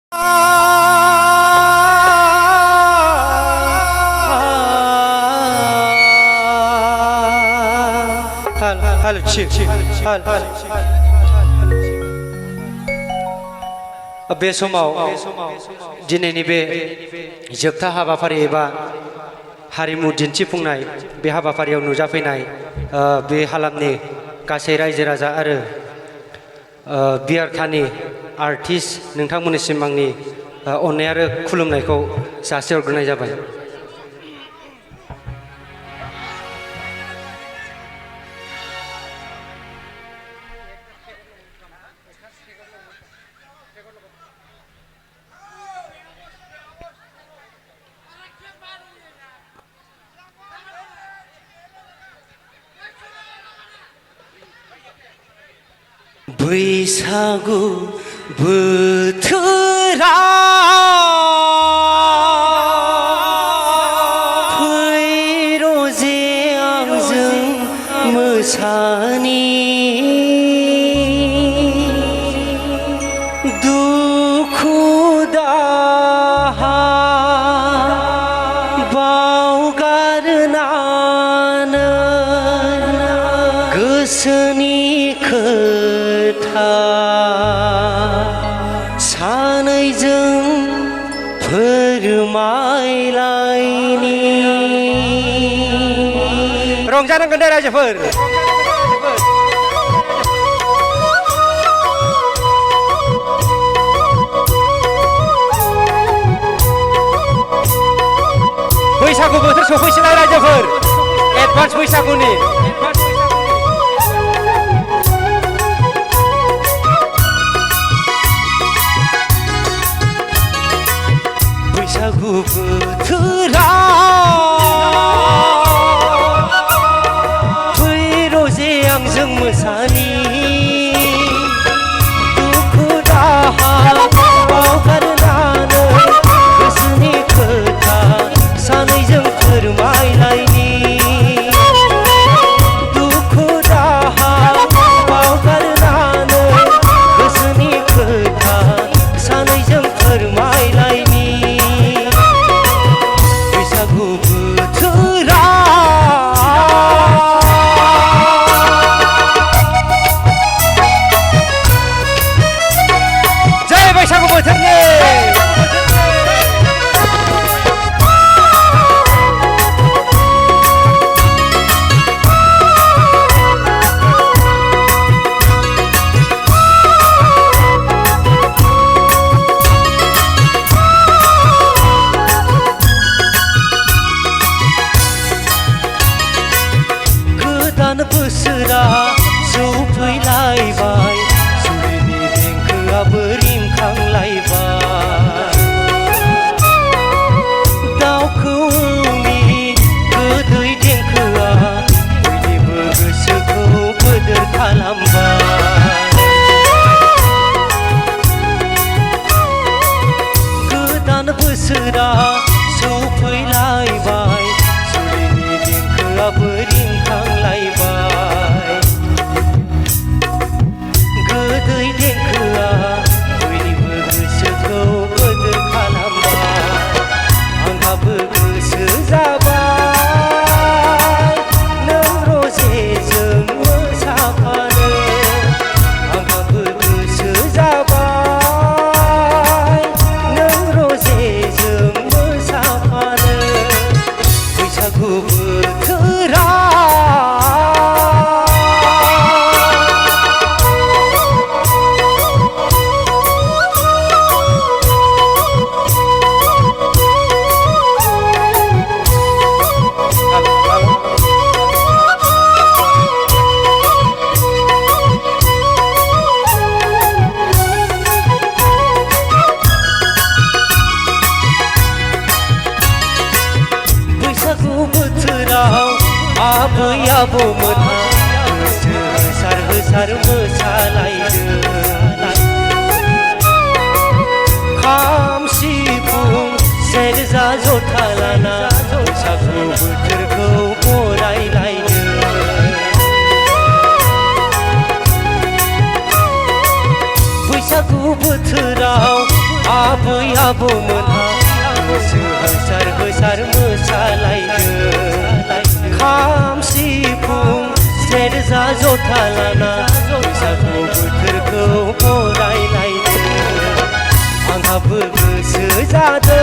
बे समाव दिनैनि बे जोबथा हाबाफारि एबा हारिमु दिन्थिफुंनाय बे हाबाफारियाव नुजाफैनाय बे हालामनि गासै रायजो राजा आरो बियारखानि आर्टिस्ट नोंथांमोननिसिम आंनि अननाय आरो खुलुमनायखौ जासिहरग्रोनाय जाबाय। बैसागु बोथोरा फैर'जे आंजों मोसानि दुखु दाहा बावगारनानै गोसोनि सानैजों फोरमायलायनि रंजानांगोन दे रायजोफोर। बैसागु बोथोर सफैसैलाय रायजोफोर, एडभान्स बैसागुनि बैसागु बोथोरा फैर'जे आंजों मोसानि दुखु दाहा बावगारनानै गोसोनि खोथा सानैजों फोरमायलायनि दुखु दाहा बावगारनानै गोसोनि खोथा सानैजों फोरमायलायनि बोसोरा सौफैलायबाय सुरिनि देंखोआबो रिंखांलायबाय दाउखौनि गोदै देंखोआ बयनिबो गोसोखौ बोदोर खालामबाय गोदान बोसोरा सौफैलायबाय सुरिनि देंखोआबो रिंखांलायबाय गोदै देंखोआ बयनिबो गोसोखौ बोदोर खालामबाय आंहाबो गोसो जाबाय नों रजेजों मोसाफानो आंहाबो गोसो जाबाय नों रजेजों मोसाफानो बैसागु बोथोरा आबै आबौमोनहा गोसो होसार होसार मोसालायदों खाम सिफुं सेरजा जथा लाना बैसागु बोथोरखौ बरायलायदों बैसागु बोथोराव आबै आबौमोनहा होसार होसार मोसालायदों खाम सिफुं सेरजा जथा लाना बैसागु बोथोरखौ बरायलायदों आंहाबो गोसो जादों